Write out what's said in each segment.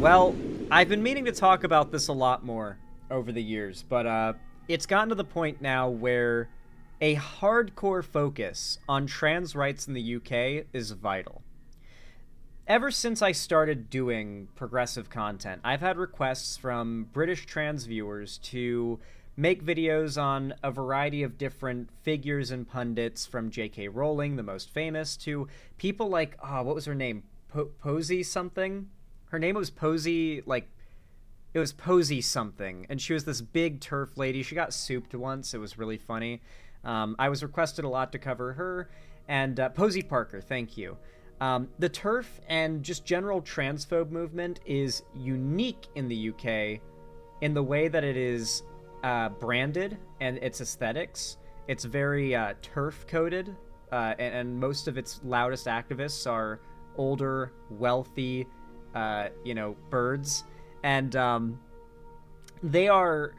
Well, I've been meaning to talk about this a lot more over the years, but it's gotten to the point now where a hardcore focus on trans rights in the UK is vital. Ever since I started doing progressive content, I've had requests from British trans viewers to make videos on a variety of different figures and pundits, from J.K. Rowling, the most famous, to people like, what was her name? Posey something? Her name was Posey, like, it was Posey something, and she was this big TERF lady. She got souped once. It was really funny. I was requested a lot to cover her, and Posey Parker, thank you. The TERF and just general transphobe movement is unique in the UK in the way that it is branded and its aesthetics. It's very TERF coded, and most of its loudest activists are older, wealthy, birds, and they are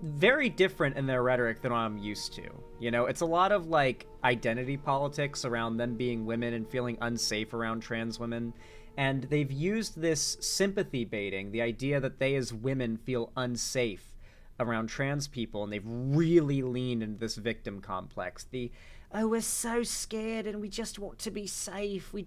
very different in their rhetoric than what I'm used to. It's a lot of like identity politics around them being women and feeling unsafe around trans women. And they've used this sympathy baiting, the idea that they as women feel unsafe around trans people, and they've really leaned into this victim complex. We're so scared and we just want to be safe. We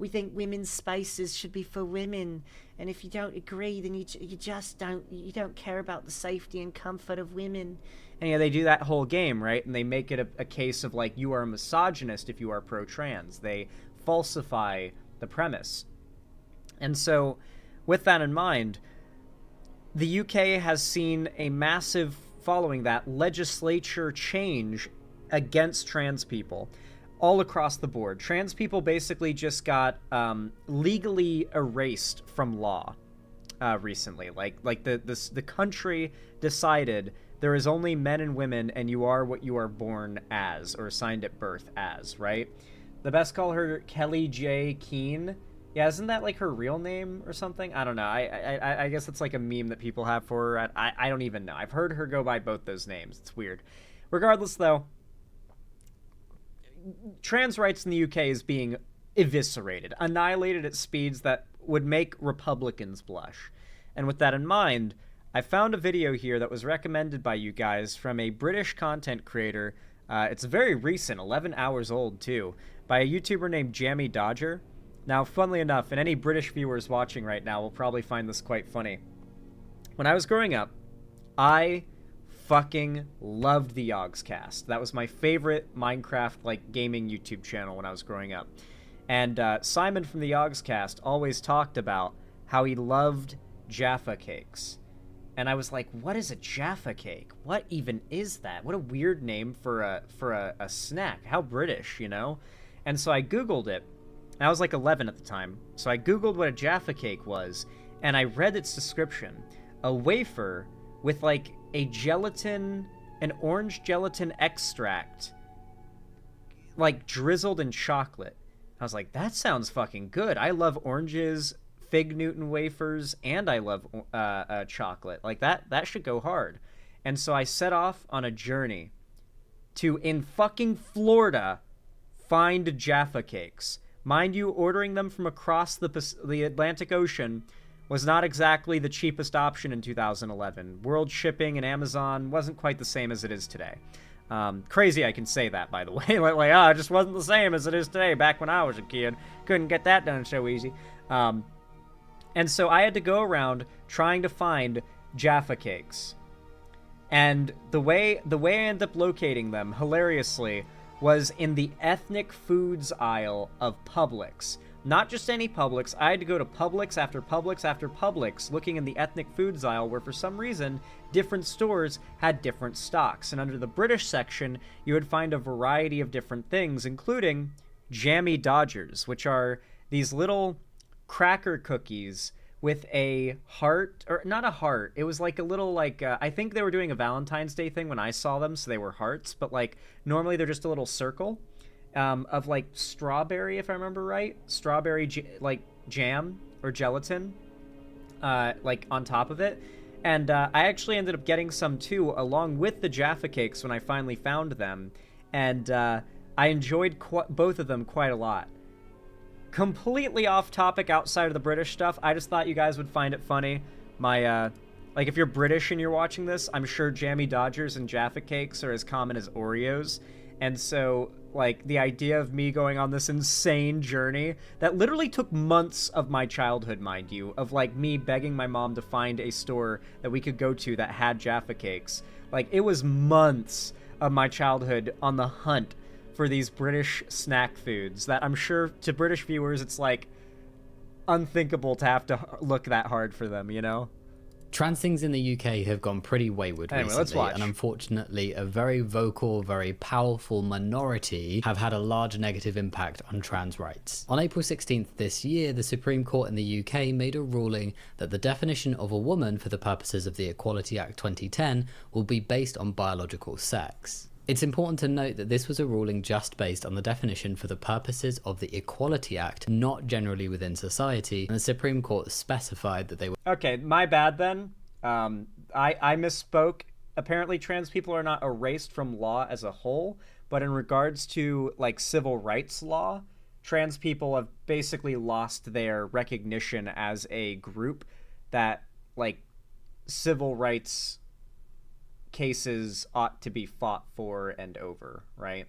think women's spaces should be for women. And if you don't agree, then you don't care about the safety and comfort of women. And they do that whole game, right? And they make it a case of like, you are a misogynist if you are pro-trans. They falsify the premise. And so with that in mind, the UK has seen a massive, following that, legislature change against trans people all across the board. Trans people basically just got legally erased from law recently. Like the country decided there is only men and women, and you are what you are born as or assigned at birth as, right? The best call her Kelly J. Keane. Yeah, isn't that like her real name or something? I don't know. I guess it's like a meme that people have for her. I don't even know. I've heard her go by both those names. It's weird. Regardless, though, trans rights in the UK is being eviscerated, annihilated at speeds that would make Republicans blush. And with that in mind, I found a video here that was recommended by you guys from a British content creator. It's very recent, 11 hours old too, by a YouTuber named Jammy Dodger. Now, funnily enough, and any British viewers watching right now will probably find this quite funny. When I was growing up, I fucking loved the Yogscast. That was my favorite Minecraft gaming YouTube channel when I was growing up. And Simon from the Yogscast always talked about how he loved Jaffa cakes. And I was like, what is a Jaffa cake? What even is that? What a weird name for a snack. How British, And so I Googled it. I was like 11 at the time. So I Googled what a Jaffa cake was, and I read its description. A wafer with an orange gelatin extract, drizzled in chocolate. I was like, that sounds fucking good. I love oranges, Fig Newton wafers, and I love chocolate. That should go hard. And so I set off on a journey to, in fucking Florida, find Jaffa cakes. Mind you, ordering them from across the Atlantic Ocean was not exactly the cheapest option in 2011. World shipping and Amazon wasn't quite the same as it is today. Crazy I can say that, by the way. It just wasn't the same as it is today back when I was a kid. Couldn't get that done so easy. And so I had to go around trying to find Jaffa cakes. And the way I ended up locating them, hilariously, was in the ethnic foods aisle of Publix. Not just any Publix. I had to go to Publix after Publix after Publix, looking in the ethnic foods aisle, where for some reason different stores had different stocks. And under the British section, you would find a variety of different things, including Jammy Dodgers, which are these little cracker cookies with a heart, or not a heart. It was like a little, I think they were doing a Valentine's Day thing when I saw them, so they were hearts, but normally they're just a little circle of strawberry, if I remember right, strawberry jam or gelatin, on top of it. And I actually ended up getting some too, along with the Jaffa cakes when I finally found them, and I enjoyed both of them quite a lot. completely off topic outside of the British stuff. I just thought you guys would find it funny. My, like, if you're British and you're watching this, I'm sure Jammy Dodgers and Jaffa Cakes are as common as Oreos. And so, like, the idea of me going on this insane journey that literally took months of my childhood, mind you, of, like, me begging my mom to find a store that we could go to that had Jaffa Cakes. Like, it was months of my childhood on the hunt for these British snack foods that I'm sure to British viewers it's, like, unthinkable to have to look that hard for them, you know? Trans things in the UK have gone pretty wayward Anyway, recently, let's watch. and unfortunately a very vocal, very powerful minority have had a large negative impact on trans rights. On April 16th this year, the Supreme Court in the UK made a ruling that the definition of a woman for the purposes of the Equality Act 2010 will be based on biological sex. It's important to note that this was a ruling just based on the definition for the purposes of the Equality Act, not generally within society, and the Supreme Court specified that they were... Okay, my bad then. I misspoke. Apparently trans people are not erased from law as a whole, but in regards to, like, civil rights law, trans people have basically lost their recognition as a group that, like, civil rights cases ought to be fought for and over, right?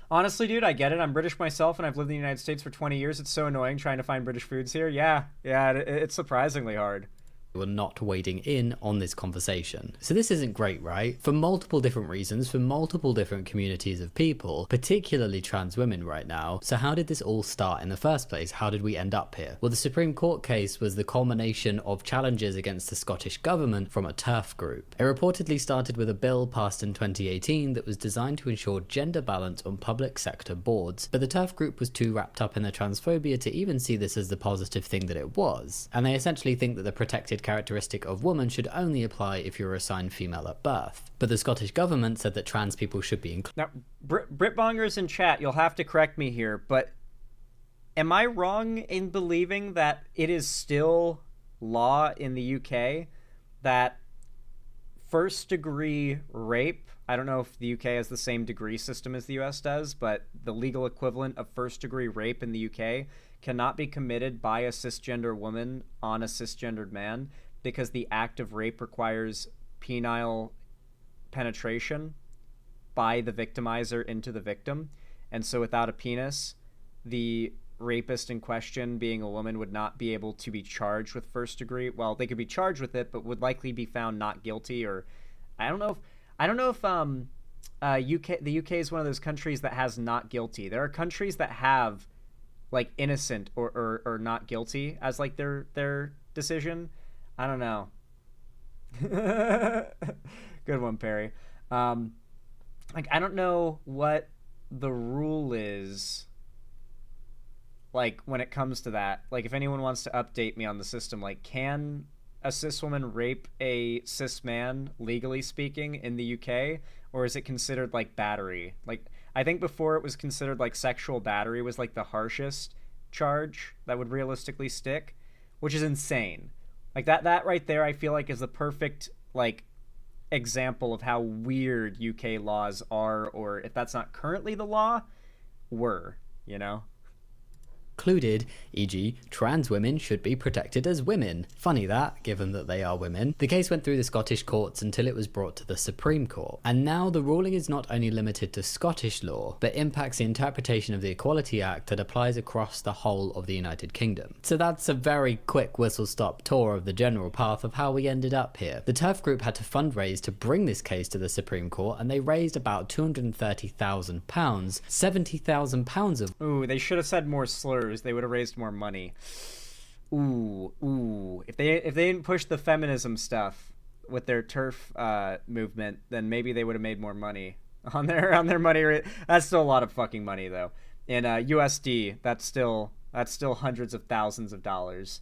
Honestly, dude, I get it. I'm British myself, and I've lived in the United States for 20 years. It's so annoying trying to find British foods here. Yeah, it's surprisingly hard. Were not wading in on this conversation. So this isn't great, right? For multiple different reasons, for multiple different communities of people, particularly trans women right now. So how did this all start in the first place? How did we end up here? Well, the Supreme Court case was the culmination of challenges against the Scottish government from a TERF group. It reportedly started with a bill passed in 2018 that was designed to ensure gender balance on public sector boards, but the TERF group was too wrapped up in their transphobia to even see this as the positive thing that it was. And they essentially think that the protected characteristic of woman should only apply if you're assigned female at birth. But the Scottish government said that trans people should be included. Now, Britbongers in chat, you'll have to correct me here, but am I wrong in believing that it is still law in the UK that first-degree rape, I don't know if the UK has the same degree system as the US does, but the legal equivalent of first-degree rape in the UK cannot be committed by a cisgender woman on a cisgendered man because the act of rape requires penile penetration by the victimizer into the victim. And so without a penis, the rapist in question, being a woman, would not be able to be charged with first degree. Well, they could be charged with it, but would likely be found not guilty. Or I don't know if the UK is one of those countries that has not guilty. There are countries that have like innocent or not guilty as like their decision. I don't know. Good one, Perry. Like, I don't know what the rule is, like, when it comes to that. Like, if anyone wants to update me on the system, like, can a cis woman rape a cis man, legally speaking, in the UK? Or is it considered, like, battery? Like, I think before it was considered, like, sexual battery was, like, the harshest charge that would realistically stick, which is insane. Like, that right there, I feel like, is the perfect, like, example of how weird UK laws are, or if that's not currently the law, were, you know? Included, e.g. trans women should be protected as women. Funny that, given that they are women. The case went through the Scottish courts until it was brought to the Supreme Court. And now the ruling is not only limited to Scottish law, but impacts the interpretation of the Equality Act that applies across the whole of the United Kingdom. So that's a very quick whistle-stop tour of the general path of how we ended up here. The TERF group had to fundraise to bring this case to the Supreme Court, and they raised about £230,000, £70,000 of... Ooh, they should have said more slurs. They would have raised more money. Ooh. If they didn't push the feminism stuff with their TERF movement, then maybe they would have made more money on their money. That's still a lot of fucking money though. In USD, that's still hundreds of thousands of dollars.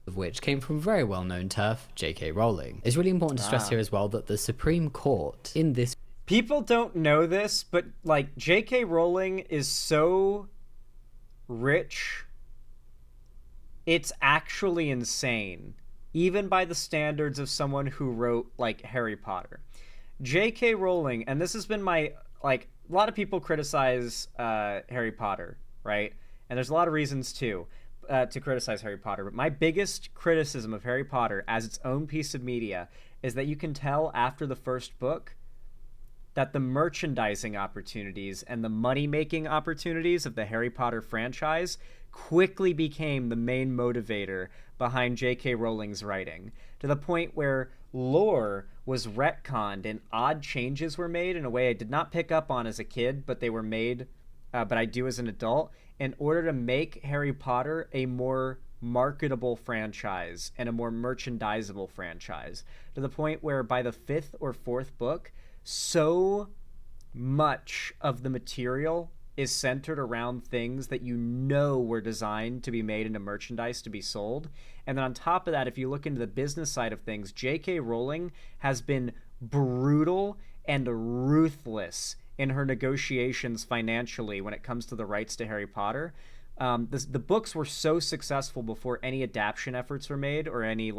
Of which came from very well-known TERF, J.K. Rowling. It's really important to stress here as well that the Supreme Court in this... People don't know this, but like J.K. Rowling is so rich, it's actually insane, even by the standards of someone who wrote like Harry Potter. J.K. Rowling, and this has been my like a lot of people criticize Harry Potter, right? And there's a lot of reasons too to criticize Harry Potter. But my biggest criticism of Harry Potter as its own piece of media is that you can tell after the first book that the merchandising opportunities and the money-making opportunities of the Harry Potter franchise quickly became the main motivator behind J.K. Rowling's writing, to the point where lore was retconned and odd changes were made in a way I did not pick up on as a kid, but they were made, but I do as an adult, in order to make Harry Potter a more marketable franchise and a more merchandisable franchise, to the point where by the fifth or fourth book, so much of the material is centered around things that you know were designed to be made into merchandise to be sold. And then on top of that, if you look into the business side of things, J.K. Rowling has been brutal and ruthless in her negotiations financially when it comes to the rights to Harry Potter. The books were so successful before any adaptation efforts were made or any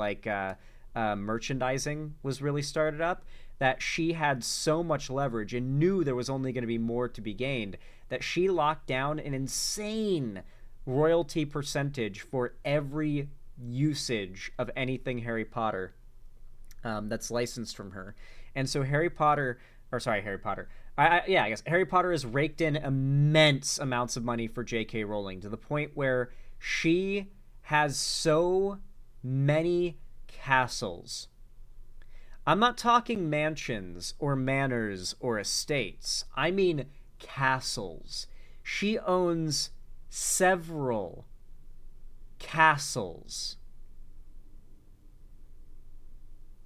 merchandising was really started up, that she had so much leverage and knew there was only going to be more to be gained, that she locked down an insane royalty percentage for every usage of anything Harry Potter that's licensed from her. And so Harry Potter I guess Harry Potter has raked in immense amounts of money for J.K. Rowling, to the point where she has so many castles. I'm not talking mansions or manors or estates. I mean castles. She owns several castles.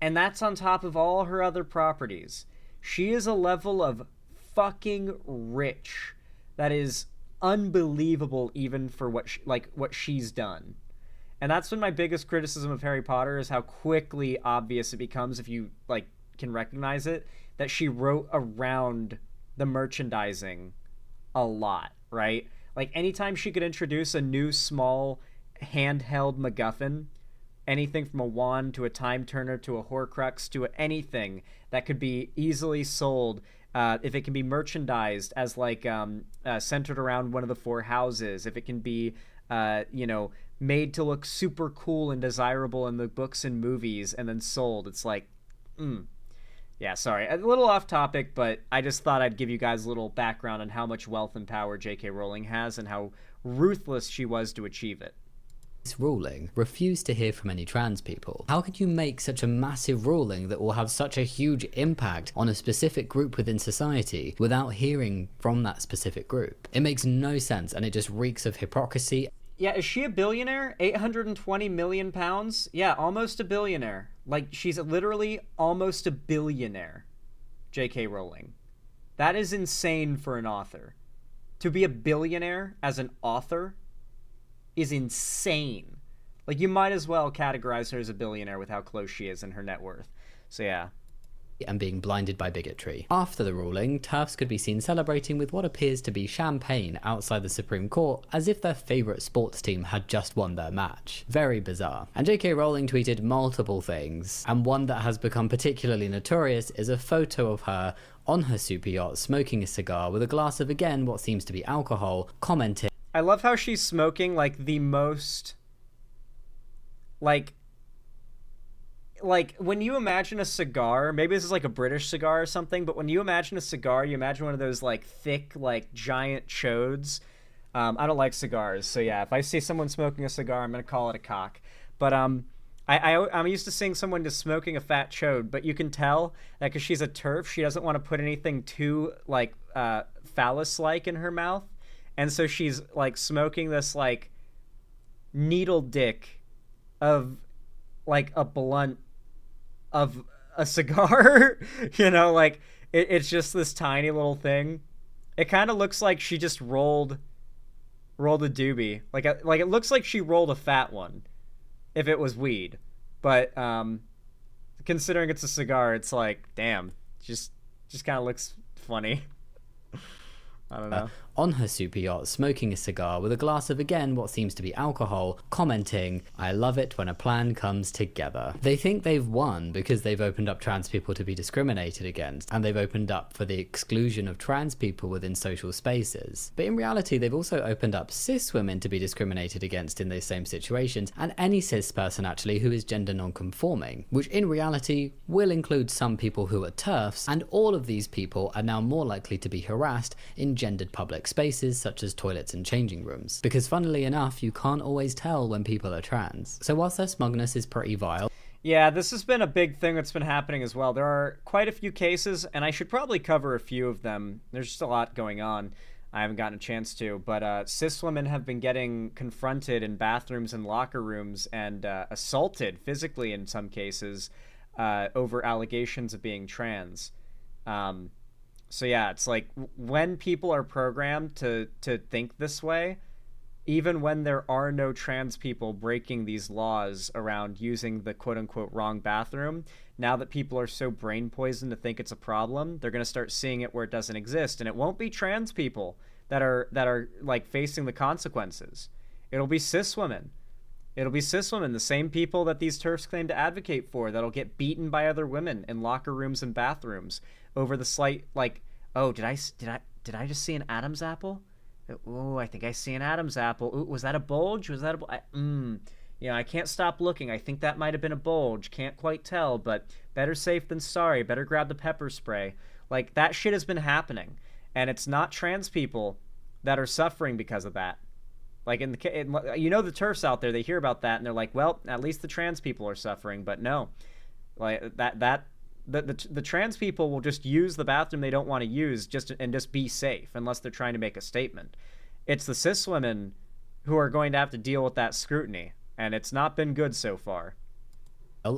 And that's on top of all her other properties. She is a level of fucking rich that is unbelievable even for what she's done. And that's been my biggest criticism of Harry Potter, is how quickly obvious it becomes, if you can recognize it, that she wrote around the merchandising a lot, right? Like anytime she could introduce a new small handheld MacGuffin, anything from a wand to a time turner to a Horcrux to anything that could be easily sold, if it can be merchandised as centered around one of the four houses, if it can be made to look super cool and desirable in the books and movies and then sold, it's yeah, sorry, a little off topic, but I just thought I'd give you guys a little background on how much wealth and power J.K. Rowling has and how ruthless she was to achieve it. This ruling refused to hear from any trans people. How could you make such a massive ruling that will have such a huge impact on a specific group within society without hearing from that specific group? It makes no sense, and it just reeks of hypocrisy. Yeah, is she a billionaire? 820 million pounds? Yeah, almost a billionaire. Like, she's literally almost a billionaire, J.K. Rowling. That is insane for an author. To be a billionaire as an author is insane. Like, you might as well categorize her as a billionaire with how close she is in her net worth. So yeah. And being blinded by bigotry. After the ruling, TERFs could be seen celebrating with what appears to be champagne outside the Supreme Court, as if their favourite sports team had just won their match. Very bizarre. And J.K. Rowling tweeted multiple things, and one that has become particularly notorious is a photo of her on her super yacht smoking a cigar with a glass of, again, what seems to be alcohol, commenting, I love how she's smoking the most when you imagine a cigar, maybe this is a British cigar or something, but when you imagine a cigar, you imagine one of those thick giant chodes. I don't like cigars, so yeah, if I see someone smoking a cigar, I'm gonna call it a cock. But I'm used to seeing someone just smoking a fat chode, but you can tell that because she's a TERF, she doesn't want to put anything too phallus-like in her mouth. And so she's smoking this needle dick of a blunt of a cigar. It's just this tiny little thing. It kind of looks like she just rolled a doobie. It looks like she rolled a fat one if it was weed. But considering it's a cigar, it's damn, just kind of looks funny. I don't know. on her super yacht, smoking a cigar with a glass of, again, what seems to be alcohol, commenting, "I love it when a plan comes together." They think they've won because they've opened up trans people to be discriminated against, and they've opened up for the exclusion of trans people within social spaces. But in reality, they've also opened up cis women to be discriminated against in those same situations, and any cis person actually who is gender non-conforming, which in reality will include some people who are TERFs, and all of these people are now more likely to be harassed in gendered public spaces such as toilets and changing rooms. Because funnily enough, you can't always tell when people are trans. So whilst their smugness is pretty vile, Yeah, this has been a big thing that's been happening as well. There are quite a few cases, and I should probably cover a few of them. There's just a lot going on. I haven't gotten a chance to, but cis women have been getting confronted in bathrooms and locker rooms and assaulted physically in some cases over allegations of being trans. So yeah, it's like when people are programmed to think this way, even when there are no trans people breaking these laws around using the quote-unquote wrong bathroom, now that people are so brain poisoned to think it's a problem, they're going to start seeing it where it doesn't exist. And it won't be trans people that are like facing the consequences. It'll be cis women. It'll be cis women, the same people that these TERFs claim to advocate for, that'll get beaten by other women in locker rooms and bathrooms over the slight, like, oh, did I just see an Adam's apple? Oh, I think I see an Adam's apple. Ooh, was that a bulge? Was that a I can't stop looking. I think that might have been a bulge. Can't quite tell, but better safe than sorry. Better grab the pepper spray. Like, that shit has been happening, and it's not trans people that are suffering because of that. Like, the TERFs out there, they hear about that and they're like, well, at least the trans people are suffering. But no, like the trans people will just use the bathroom they don't want to use just be safe, unless they're trying to make a statement. It's the cis women who are going to have to deal with that scrutiny, and it's not been good so far.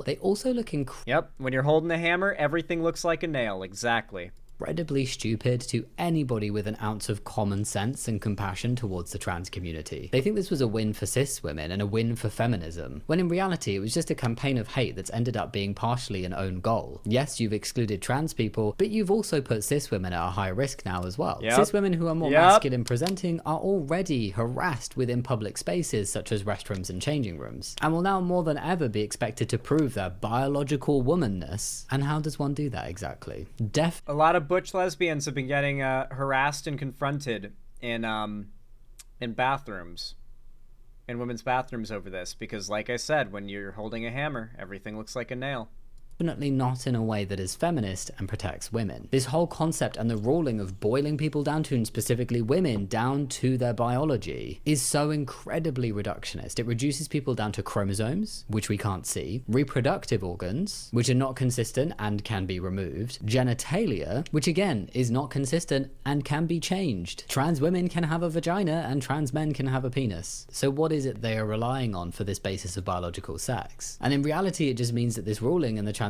They also look Yep, when you're holding a hammer, everything looks like a nail. Exactly. incredibly stupid to anybody with an ounce of common sense and compassion towards the trans community. They think this was a win for cis women and a win for feminism, when in reality it was just a campaign of hate that's ended up being partially an own goal. Yes, you've excluded trans people, but you've also put cis women at a high risk now as well. Yep. Cis women who are more masculine presenting are already harassed within public spaces such as restrooms and changing rooms, and will now more than ever be expected to prove their biological womanness. And how does one do that exactly? A lot of butch lesbians have been getting harassed and confronted in bathrooms, in women's bathrooms over this, because like I said, when you're holding a hammer, everything looks like a nail. Definitely not in a way that is feminist and protects women. This whole concept and the ruling of boiling people down to, and specifically women, down to their biology is so incredibly reductionist. It reduces people down to chromosomes, which we can't see, reproductive organs, which are not consistent and can be removed, genitalia, which again is not consistent and can be changed. Trans women can have a vagina and trans men can have a penis. So what is it they are relying on for this basis of biological sex? And in reality, it just means that this ruling and the transphobia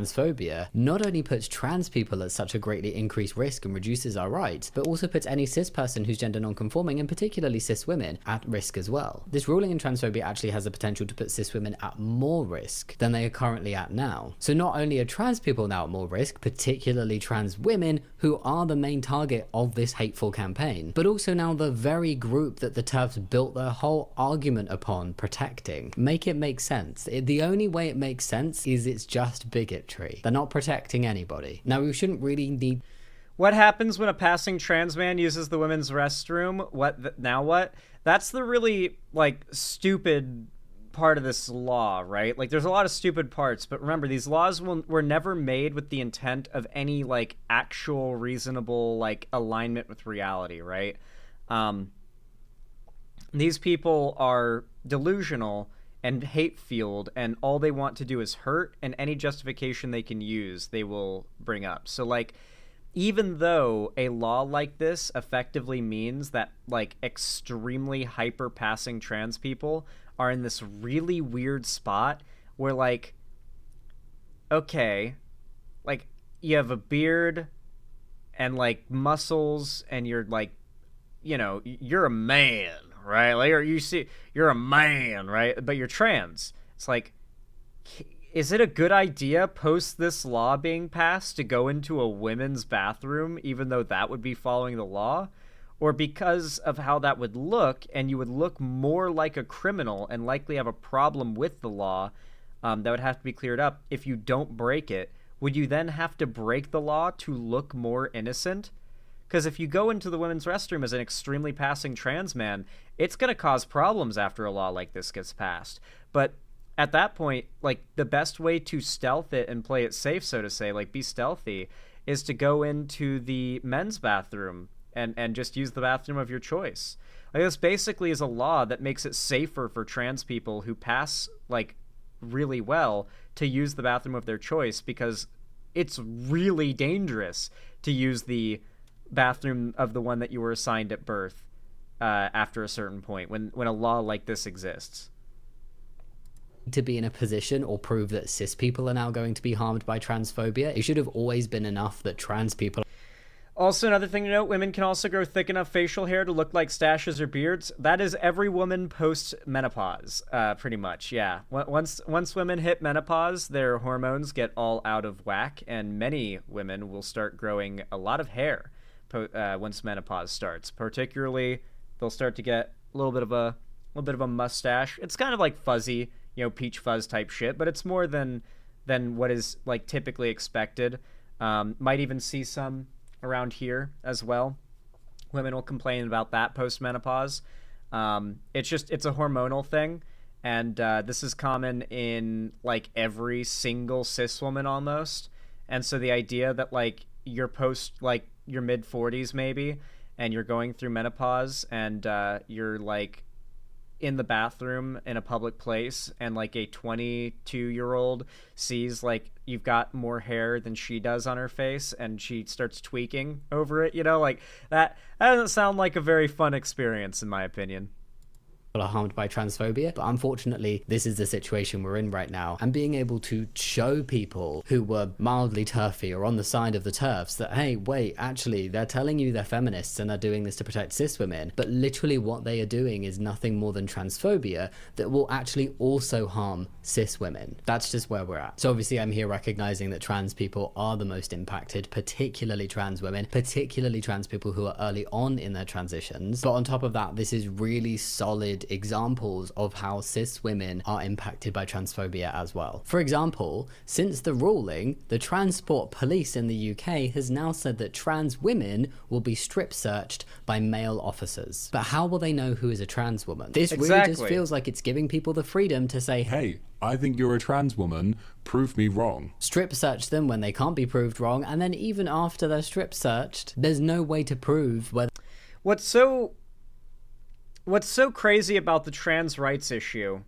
not only puts trans people at such a greatly increased risk and reduces our rights, but also puts any cis person who's gender non-conforming, and particularly cis women, at risk as well. This ruling in transphobia actually has the potential to put cis women at more risk than they are currently at now. So not only are trans people now at more risk, particularly trans women, who are the main target of this hateful campaign, but also now the very group that the TERFs built their whole argument upon protecting. Make it make sense. The only way it makes sense is it's just bigotry. They're not protecting anybody. Now, we shouldn't really need... What happens when a passing trans man uses the women's restroom? Now what? That's the really, like, stupid part of this law, right? Like, there's a lot of stupid parts, but remember, these laws were never made with the intent of any, like, actual reasonable, like, alignment with reality, right? These people are delusional and hate-fueled, and all they want to do is hurt, and any justification they can use, they will bring up. So, like, even though a law like this effectively means that, like, extremely hyper-passing trans people are in this really weird spot where, like, okay, like, you have a beard and, like, muscles, and you're, like, you know, you're a man, right? Like, or you're a man, right? But you're trans. It's like, is it a good idea post this law being passed to go into a women's bathroom, even though that would be following the law? or because of how that would look, and you would look more like a criminal and likely have a problem with the law that would have to be cleared up if you don't break it, would you then have to break the law to look more innocent? Because if you go into the women's restroom as an extremely passing trans man, it's going to cause problems after a law like this gets passed. But at that point, like, the best way to stealth it and play it safe, so to say, like, be stealthy, is to go into the men's bathroom and just use the bathroom of your choice. Like, this basically is a law that makes it safer for trans people who pass, like, really well to use the bathroom of their choice, because it's really dangerous to use the bathroom of the one that you were assigned at birth after a certain point when a law like this exists. To be in a position or prove that cis people are now going to be harmed by transphobia. It should have always been enough that trans people. Also, another thing to note, women can also grow thick enough facial hair to look like stashes or beards. That is every woman post-menopause, pretty much, yeah. Once women hit menopause, their hormones get all out of whack, and many women will start growing a lot of hair once menopause starts. Particularly, they'll start to get a little bit of a mustache. It's kind of like fuzzy, peach fuzz type shit, but it's more than what is, like, typically expected. Might even see some around here as well. Women will complain about that post-menopause. It's a hormonal thing, and this is common in, like, every single cis woman almost. And so the idea that, like, you're post, like, your mid-40s maybe, and you're going through menopause, and you're, like, in the bathroom in a public place, and, like, a 22-year-old sees, like, you've got more hair than she does on her face, and she starts tweaking over it, like, that doesn't sound like a very fun experience, in my opinion. Are harmed by transphobia, but unfortunately this is the situation we're in right now, and being able to show people who were mildly TERFy or on the side of the TERFs that, hey, wait, actually they're telling you they're feminists and they're doing this to protect cis women, but literally what they are doing is nothing more than transphobia that will actually also harm cis women. That's just where we're at. So obviously I'm here recognizing that trans people are the most impacted, particularly trans women, particularly trans people who are early on in their transitions, but on top of that, this is really solid examples of how cis women are impacted by transphobia as well. For example, since the ruling, the Transport Police in the UK has now said that trans women will be strip searched by male officers. But how will they know who is a trans woman? This really just feels like it's giving people the freedom to say, hey, I think you're a trans woman, prove me wrong. Strip search them when they can't be proved wrong, and then even after they're strip searched, there's no way to prove whether... What's so crazy about the trans rights issue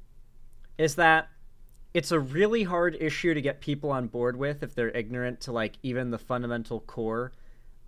is that it's a really hard issue to get people on board with if they're ignorant to, like, even the fundamental core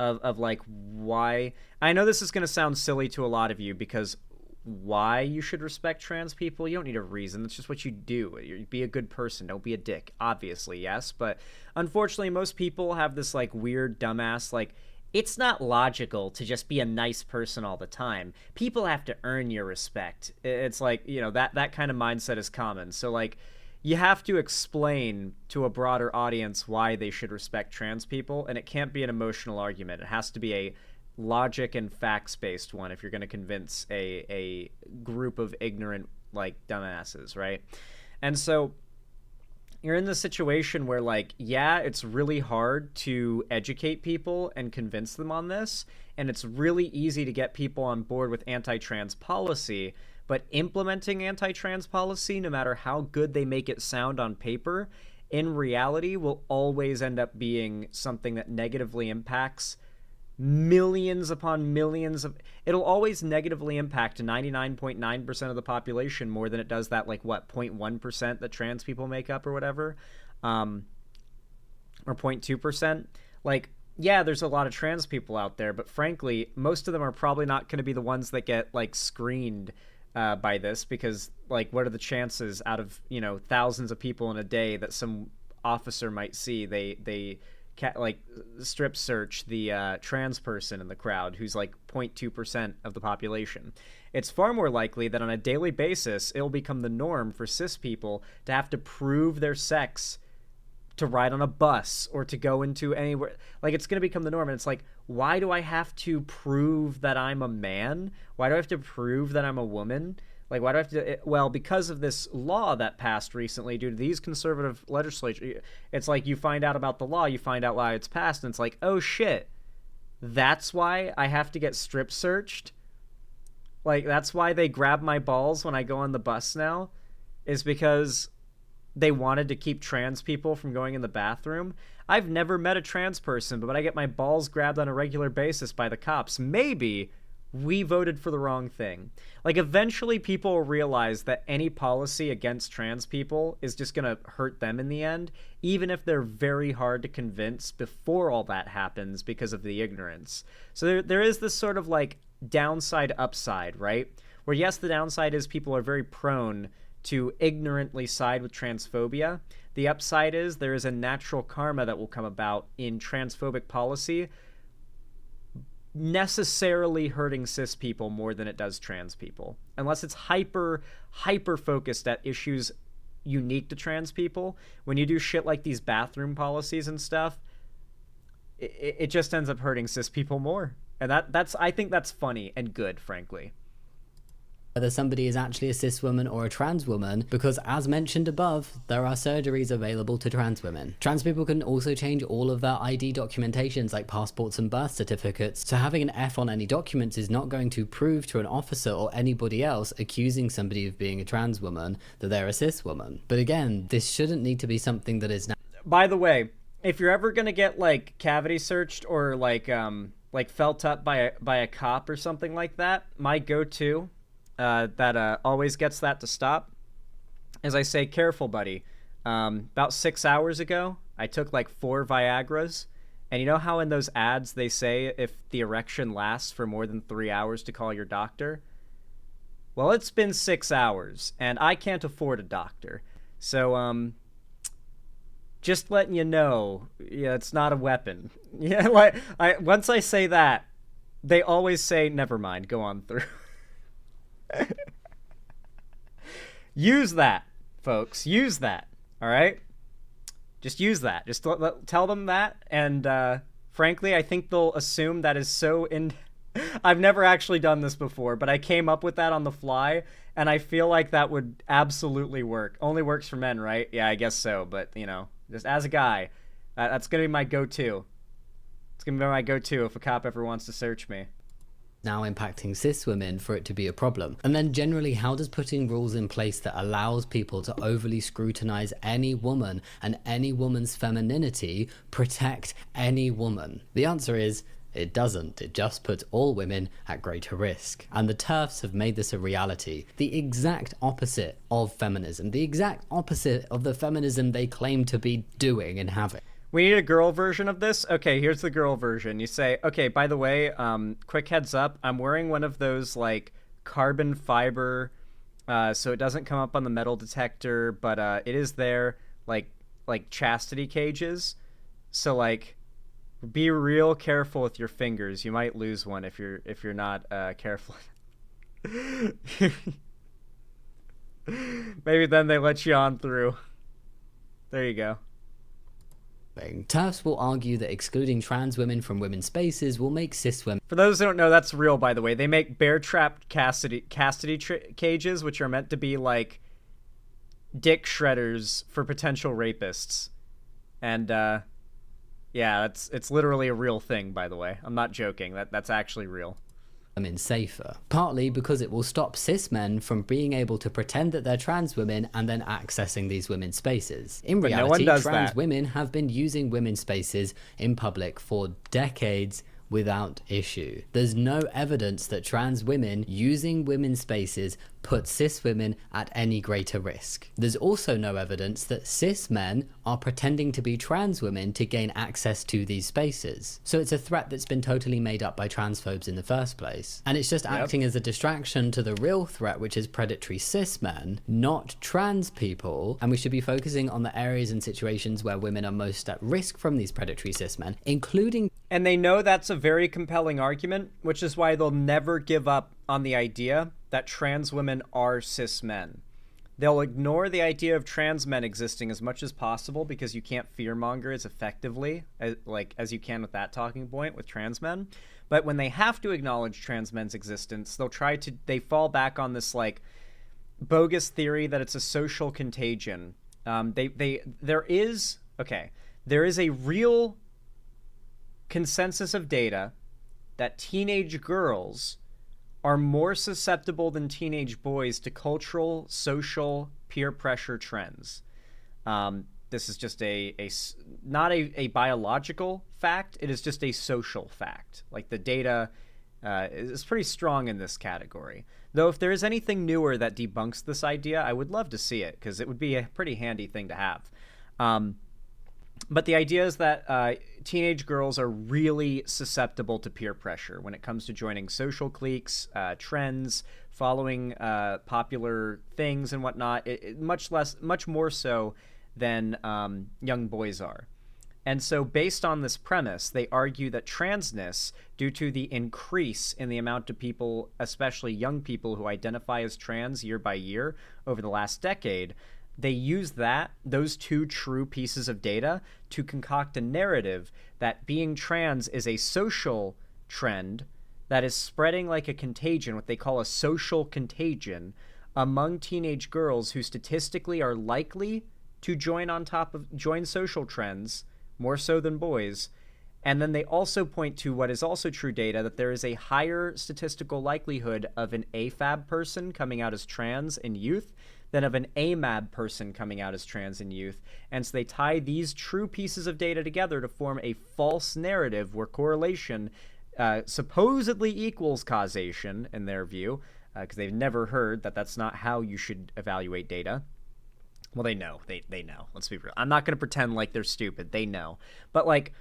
of like, why. I know this is going to sound silly to a lot of you, because why you should respect trans people, you don't need a reason. It's just what you do. You be a good person. Don't be a dick. Obviously, yes. But unfortunately, most people have this, like, weird, dumbass, like, it's not logical to just be a nice person all the time. People have to earn your respect. It's like, that kind of mindset is common. So, like, you have to explain to a broader audience why they should respect trans people, and it can't be an emotional argument. It has to be a logic and facts-based one if you're going to convince a group of ignorant, like, dumbasses, right? And so you're in the situation where, like, yeah, it's really hard to educate people and convince them on this, and it's really easy to get people on board with anti-trans policy, but implementing anti-trans policy, no matter how good they make it sound on paper, in reality will always end up being something that negatively impacts millions upon millions of... It'll always negatively impact 99.9% of the population more than it does that, like, what, 0.1% that trans people make up or whatever, or 0.2%. Like, yeah, there's a lot of trans people out there, but frankly, most of them are probably not going to be the ones that get, like, screened by this, because, like, what are the chances out of, thousands of people in a day that some officer might see they like strip search the trans person in the crowd who's like 0.2% of the population? It's far more likely that on a daily basis it'll become the norm for cis people to have to prove their sex to ride on a bus or to go into anywhere. Like, it's going to become the norm, and it's like, why do I have to prove that I'm a man? Why do I have to prove that I'm a woman? Like, why do I have to? Well, because of this law that passed recently due to these conservative legislatures, it's like you find out about the law, you find out why it's passed, and it's like, oh shit, that's why I have to get strip searched? Like, that's why they grab my balls when I go on the bus now? Is because they wanted to keep trans people from going in the bathroom? I've never met a trans person, but I get my balls grabbed on a regular basis by the cops. Maybe we voted for the wrong thing. Like, eventually people will realize that any policy against trans people is just going to hurt them in the end, even if they're very hard to convince before all that happens because of the ignorance. So there is this sort of, like, downside upside, right? Where, yes, the downside is people are very prone to ignorantly side with transphobia. The upside is there is a natural karma that will come about in transphobic policy necessarily hurting cis people more than it does trans people. Unless it's hyper focused at issues unique to trans people. When you do shit like these bathroom policies and stuff, it just ends up hurting cis people more. And that's I think that's funny and good, frankly. Whether somebody is actually a cis woman or a trans woman, because as mentioned above, there are surgeries available to trans women. Trans people can also change all of their ID documentations like passports and birth certificates, so having an F on any documents is not going to prove to an officer or anybody else accusing somebody of being a trans woman that they're a cis woman. But again, this shouldn't need to be something that is... By the way, if you're ever gonna get like cavity searched or like felt up by a cop or something like that, my go-to that always gets that to stop is I say, careful, buddy. About 6 hours ago, I took like 4 Viagras, and you know how in those ads they say if the erection lasts for more than 3 hours to call your doctor? Well, it's been 6 hours, and I can't afford a doctor. So, just letting you know, yeah, it's not a weapon. Yeah, like once I say that, they always say, never mind, go on through. Use that, folks. Use that. All right? Just use that. Just tell them that. And frankly, I think they'll assume that is so I've never actually done this before, but I came up with that on the fly, and I feel like that would absolutely work. Only works for men, right? Yeah, I guess so. But, you know, just as a guy, that's going to be my go-to. It's going to be my go-to if a cop ever wants to search me. Now impacting cis women for it to be a problem. And then generally, how does putting rules in place that allows people to overly scrutinize any woman and any woman's femininity protect any woman? The answer is it doesn't. It just puts all women at greater risk. And the TERFs have made this a reality. The exact opposite of feminism. The exact opposite of the feminism they claim to be doing and having. We need a girl version of this? Okay, here's the girl version. You say, okay, by the way, quick heads up, I'm wearing one of those, like, carbon fiber, so it doesn't come up on the metal detector, but it is there, like chastity cages. So, like, be real careful with your fingers. You might lose one if you're not careful. Maybe then they let you on through. There you go. TERFs will argue that excluding trans women from women's spaces will make cis women... For those who don't know, that's real, by the way. They make bear-trapped castity cages, which are meant to be, like, dick shredders for potential rapists. And, yeah, it's literally a real thing, by the way. I'm not joking. That's actually real. Women safer. Partly because it will stop cis men from being able to pretend that they're trans women and then accessing these women's spaces. In reality, trans women have been using women's spaces in public for decades without issue. There's no evidence that trans women using women's spaces put cis women at any greater risk. There's also no evidence that cis men are pretending to be trans women to gain access to these spaces. So it's a threat that's been totally made up by transphobes in the first place. And it's just acting as a distraction to the real threat, which is predatory cis men, not trans people. And we should be focusing on the areas and situations where women are most at risk from these predatory cis men, including... And they know that's a very compelling argument, which is why they'll never give up on the idea that trans women are cis men. They'll ignore the idea of trans men existing as much as possible because you can't fearmonger as effectively as you can with that talking point with trans men. But when they have to acknowledge trans men's existence, they fall back on this like bogus theory that it's a social contagion. There is a real consensus of data that teenage girls are more susceptible than teenage boys to cultural, social, peer pressure trends. This is just not a biological fact. It is just a social fact. Like the data is pretty strong in this category. Though if there is anything newer that debunks this idea, I would love to see it because it would be a pretty handy thing to have. But the idea is that teenage girls are really susceptible to peer pressure when it comes to joining social cliques, trends, following popular things and whatnot. Much more so than young boys are. And so based on this premise, they argue that transness, due to the increase in the amount of people, especially young people who identify as trans year by year over the last decade, they use those two true pieces of data to concoct a narrative that being trans is a social trend that is spreading like a contagion, what they call a social contagion, among teenage girls who statistically are likely to join social trends more so than boys. And then they also point to what is also true data, that there is a higher statistical likelihood of an AFAB person coming out as trans in youth than of an AMAB person coming out as trans in youth. And so they tie these true pieces of data together to form a false narrative where correlation supposedly equals causation in their view, because they've never heard that that's not how you should evaluate data. Well, they know. They know. Let's be real. I'm not going to pretend like they're stupid. They know. But, like,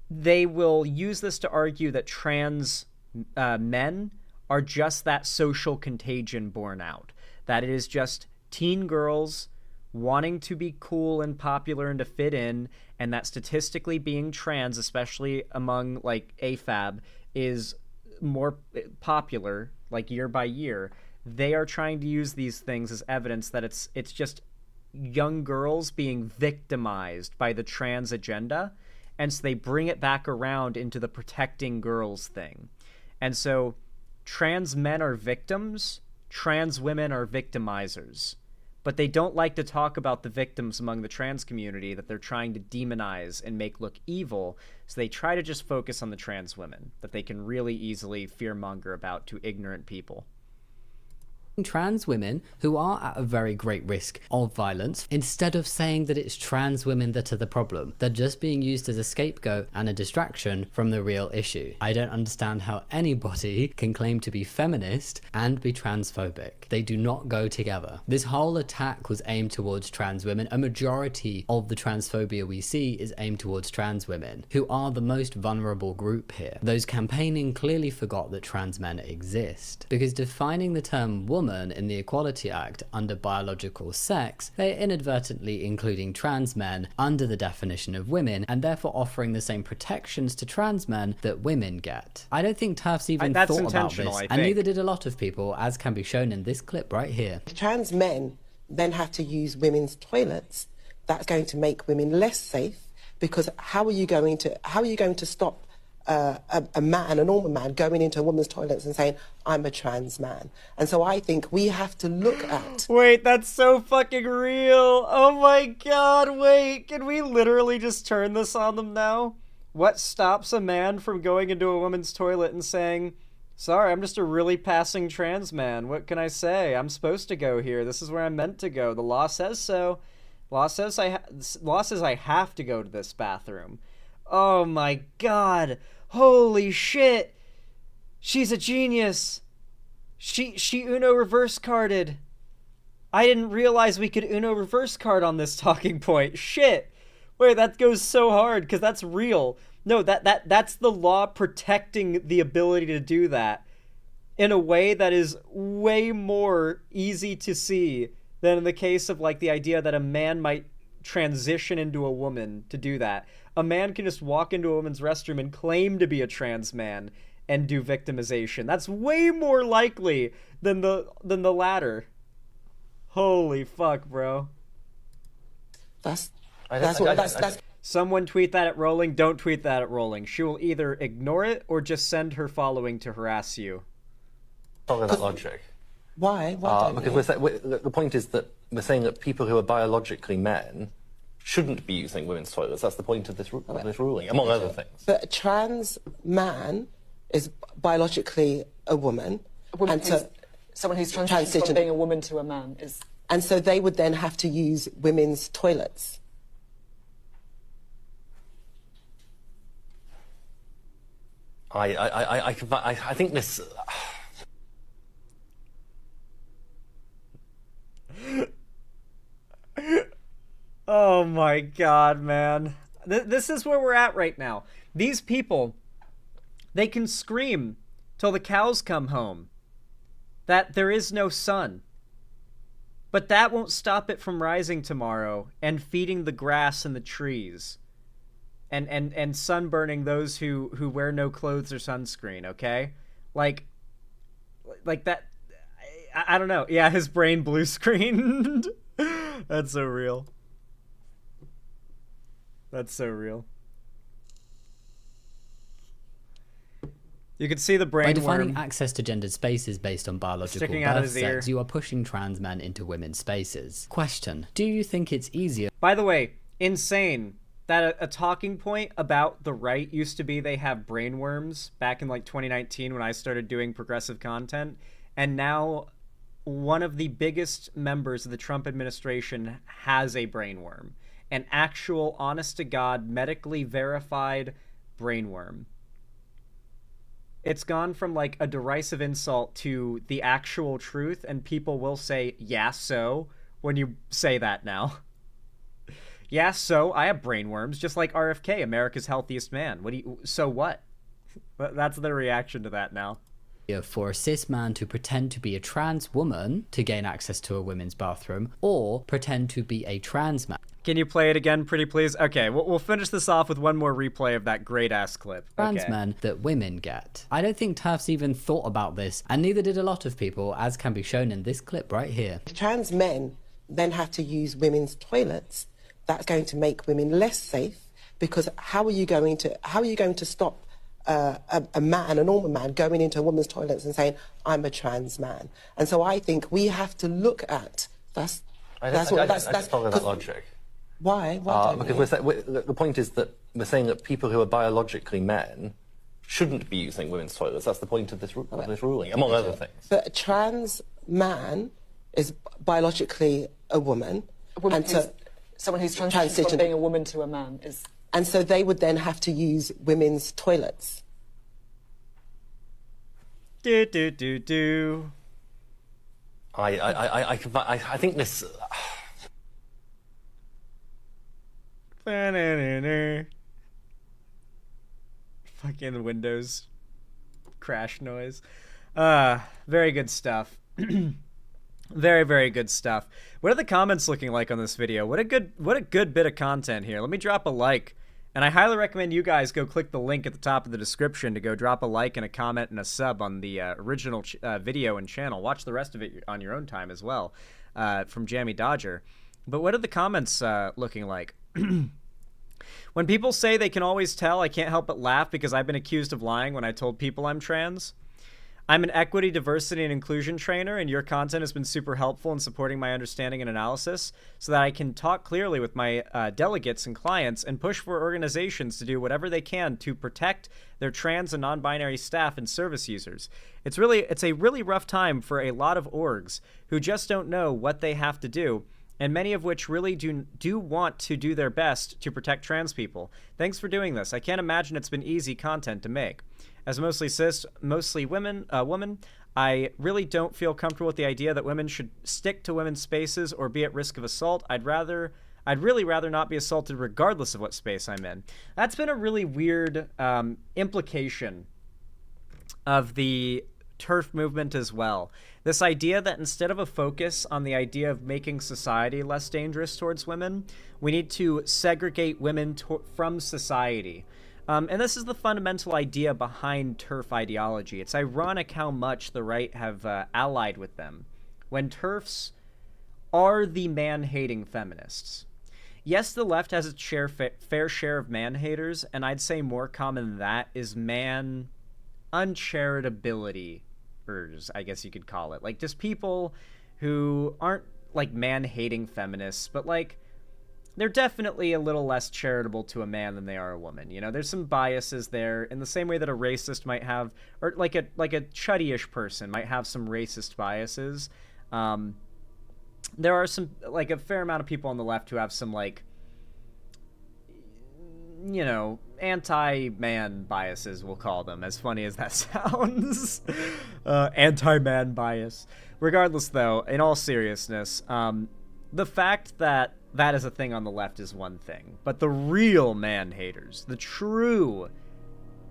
they will use this to argue that trans men are just that social contagion borne out. That it is just teen girls wanting to be cool and popular and to fit in, and that statistically being trans, especially among, like, AFAB, is more popular, like, year by year. They are trying to use these things as evidence that it's just young girls being victimized by the trans agenda, and so they bring it back around into the protecting girls thing. And so trans men are victims, trans women are victimizers, but they don't like to talk about the victims among the trans community that they're trying to demonize and make look evil, so they try to just focus on the trans women that they can really easily fearmonger about to ignorant people. Trans women who are at a very great risk of violence, instead of saying that it's trans women that are the problem. They're just being used as a scapegoat and a distraction from the real issue. I don't understand how anybody can claim to be feminist and be transphobic. They do not go together. This whole attack was aimed towards trans women. A majority of the transphobia we see is aimed towards trans women, who are the most vulnerable group here. Those campaigning clearly forgot that trans men exist, because defining the term woman in the Equality Act under biological sex, they are inadvertently including trans men under the definition of women, and therefore offering the same protections to trans men that women get. I don't think TERFs even thought about this, and neither did a lot of people, as can be shown in this clip right here. Trans men then have to use women's toilets. That's going to make women less safe, because how are you going to stop a man, a normal man, going into a woman's toilets and saying, I'm a trans man? And so I think we have to look at... Wait, that's so fucking real. Oh my god, wait. Can we literally just turn this on them now? What stops a man from going into a woman's toilet and saying, sorry, I'm just a really passing trans man. What can I say? I'm supposed to go here. This is where I'm meant to go. The law says so. Law says I have to go to this bathroom. Oh my god. Holy shit! She's a genius! She Uno reverse carded! I didn't realize we could Uno reverse card on this talking point. Shit! Wait, that goes so hard, because that's real. No, that's the law protecting the ability to do that in a way that is way more easy to see than in the case of, like, the idea that a man might transition into a woman to do that. A man can just walk into a woman's restroom and claim to be a trans man and do victimization. That's way more likely than the latter. Holy fuck, bro. That's I that's don't- what I don't- that's Someone tweet that at Rowling. Don't tweet that at Rowling. She will either ignore it or just send her following to harass you. follow that logic. why don't Because you? the point is that we're saying that people who are biologically men shouldn't be using women's toilets. That's the point of this ruling, among other things. But a trans man is biologically a woman, woman and so someone who's transitioned from being a woman to a man is. and so they would then have to use women's toilets. I think this. Oh my god, man. This is where we're at right now. These people, they can scream till the cows come home that there is no sun. But that won't stop it from rising tomorrow and feeding the grass and the trees. And sunburning those who wear no clothes or sunscreen, okay? Like that. I don't know. Yeah, his brain blue screened. That's so real. That's so real. You can see the By brain defining worm. access to gendered spaces based on biological Sticking out of birth his ear. sex, you are pushing trans men into women's spaces. Question: do you think it's easier By the way, insane that a talking point about the right used to be they have brain worms back in like 2019 when I started doing progressive content, and now one of the biggest members of the Trump administration has a brain worm, an actual honest to god medically verified brain worm. It's gone from like a derisive insult to the actual truth, and people will say yeah so when you say that now. Yeah, so I have brain worms, just like RFK, America's healthiest man. So what? That's their reaction to that now. for a cis man to pretend to be a trans woman to gain access to a women's bathroom, or pretend to be a trans man? Can you play it again, pretty please? Okay, we'll finish this off with one more replay of that great-ass clip. Trans Okay. men that women get. I don't think TERFs even thought about this, and neither did a lot of people, as can be shown in this clip right here. Trans men then have to use women's toilets. That's going to make women less safe, because how are you going to stop a man, a normal man, going into a woman's toilets and saying, I'm a trans man? And so I think we have to look at that's follow that logic. Why? Don't Because you? the point is that we're saying that people who are biologically men shouldn't be using women's toilets. That's the point of this ruling, among other things. But a trans man is biologically a woman, and so Someone who's transitioned from being a woman to a man is. and so they would then have to use women's toilets. Do do do do. I think this. Fucking Windows crash noise. Very good stuff. Very, very good stuff. What are the comments looking like on this video? What a good bit of content here. Let me drop a like. And I highly recommend you guys go click the link at the top of the description to go drop a like and a comment and a sub on the original video and channel. Watch the rest of it on your own time as well, from Jammy Dodger. But what are the comments looking like? When people say they can always tell, I can't help but laugh because I've been accused of lying when I told people I'm trans. I'm an equity, diversity, and inclusion trainer, and your content has been super helpful in supporting my understanding and analysis so that I can talk clearly with my delegates and clients and push for organizations to do whatever they can to protect their trans and non-binary staff and service users. It's a really rough time for a lot of orgs who just don't know what they have to do, and many of which really do want to do their best to protect trans people. Thanks for doing this. I can't imagine it's been easy content to make. As mostly cis, mostly woman, I really don't feel comfortable with the idea that women should stick to women's spaces or be at risk of assault. I'd really rather not be assaulted regardless of what space I'm in. That's been a really weird implication of the TERF movement as well. This idea that instead of a focus on the idea of making society less dangerous towards women, we need to segregate women from society. And this is the fundamental idea behind TERF ideology. It's ironic how much the right have allied with them. When TERFs are the man-hating feminists. Yes, the left has its fair share of man-haters, and I'd say more common than that is man uncharitability, I guess you could call it. Like, just people who aren't, like, man-hating feminists, but, like, they're definitely a little less charitable to a man than they are a woman. You know, there's some biases there in the same way that a racist might have, or like a chuddy-ish person might have some racist biases. There are some, like, a fair amount of people on the left who have some, like, you know, anti-man biases, we'll call them, as funny as that sounds. Anti-man bias. Regardless, though, in all seriousness, the fact that that is a thing on the left is one thing, but the real man-haters, the true,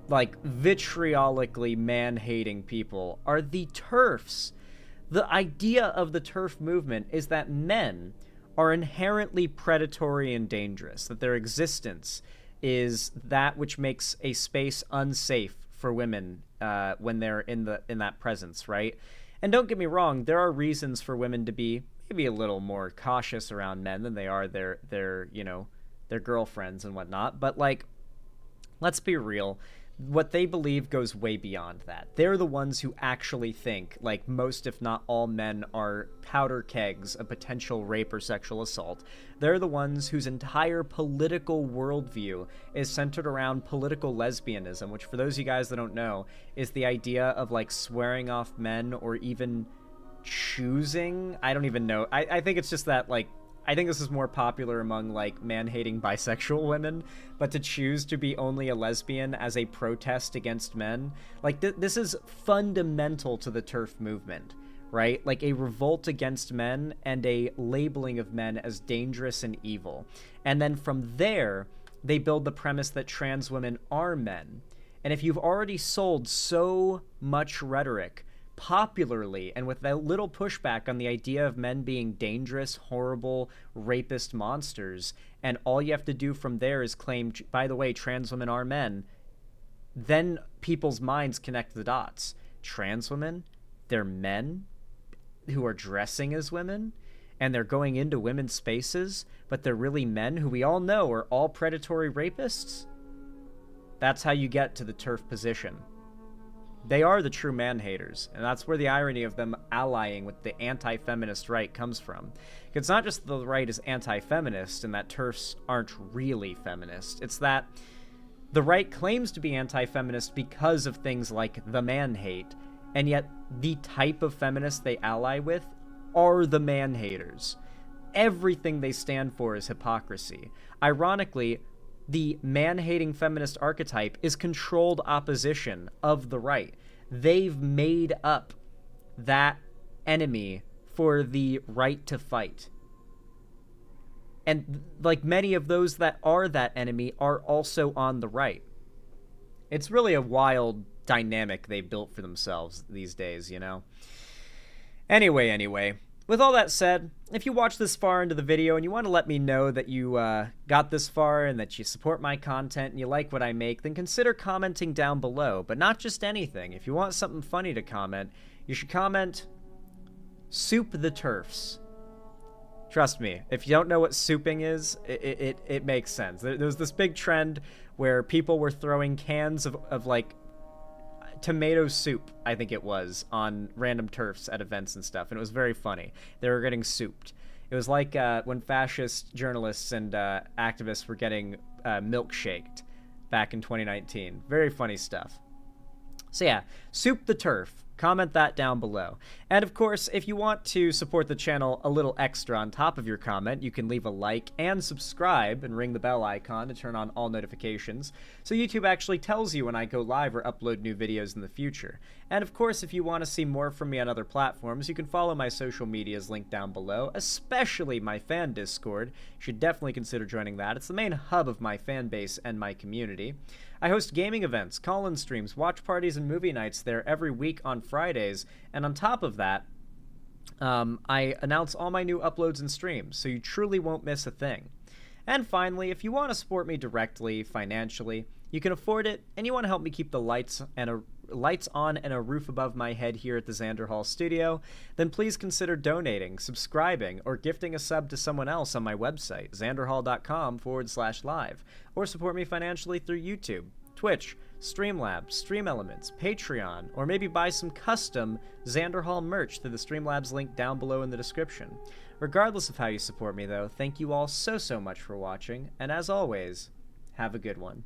like, vitriolically man-hating people are the TERFs. The idea of the TERF movement is that men are inherently predatory and dangerous, that their existence is that which makes a space unsafe for women when they're in that presence, right? And don't get me wrong, there are reasons for women to be maybe a little more cautious around men than they are their you know, their girlfriends and whatnot. But, like, let's be real. What they believe goes way beyond that. They're the ones who actually think, like, most if not all men are powder kegs of potential rape or sexual assault. They're the ones whose entire political worldview is centered around political lesbianism, which, for those of you guys that don't know, is the idea of, like, swearing off men or even choosing, I don't even know, I think it's just that, like, I think this is more popular among, like, man-hating bisexual women, but to choose to be only a lesbian as a protest against men, like, this is fundamental to the TERF movement, right? Like, a revolt against men and a labeling of men as dangerous and evil. And then from there, they build the premise that trans women are men. And if you've already sold so much rhetoric popularly and with that little pushback on the idea of men being dangerous, horrible, rapist monsters, and all you have to do from there is claim, by the way, trans women are men, then people's minds connect the dots. Trans women, they're men who are dressing as women, and they're going into women's spaces, but they're really men who we all know are all predatory rapists? That's how you get to the TERF position. They are the true man-haters, and that's where the irony of them allying with the anti-feminist right comes from. It's not just the right is anti-feminist and that TERFs aren't really feminist. It's that the right claims to be anti-feminist because of things like the man-hate, and yet the type of feminists they ally with are the man-haters. Everything they stand for is hypocrisy. Ironically, the man-hating feminist archetype is controlled opposition of the right. They've made up that enemy for the right to fight. And, like, many of those that are that enemy are also on the right. It's really a wild dynamic they built for themselves these days, you know? Anyway. With all that said, if you watched this far into the video and you want to let me know that you got this far and that you support my content and you like what I make, then consider commenting down below. But not just anything. If you want something funny to comment, you should comment "Soup the TERFs." Trust me, if you don't know what souping is, it makes sense. There was this big trend where people were throwing cans of like, tomato soup, I think it was, on random TERFs at events and stuff, and it was very funny. They were getting souped. It was like when fascist journalists and activists were getting milkshaked back in 2019. Very funny stuff. So yeah, soup the TERF. Comment that down below. And of course, if you want to support the channel a little extra on top of your comment, you can leave a like and subscribe and ring the bell icon to turn on all notifications, so YouTube actually tells you when I go live or upload new videos in the future. And of course, if you want to see more from me on other platforms, you can follow my social medias linked down below, especially my fan Discord. You should definitely consider joining that. It's the main hub of my fan base and my community. I host gaming events, call-in streams, watch parties, and movie nights there every week on Fridays, and on top of that, I announce all my new uploads and streams, so you truly won't miss a thing. And finally, if you want to support me directly, financially, you can afford it, and you want to help me keep the lights and a lights on and a roof above my head here at the Xander Hall studio, then please consider donating, subscribing, or gifting a sub to someone else on my website, xanderhall.com/live, or support me financially through YouTube, Twitch, Streamlabs, Stream Elements, Patreon, or maybe buy some custom Xander Hall merch through the Streamlabs link down below in the description. Regardless of how you support me, though, thank you all so much for watching, and as always, have a good one.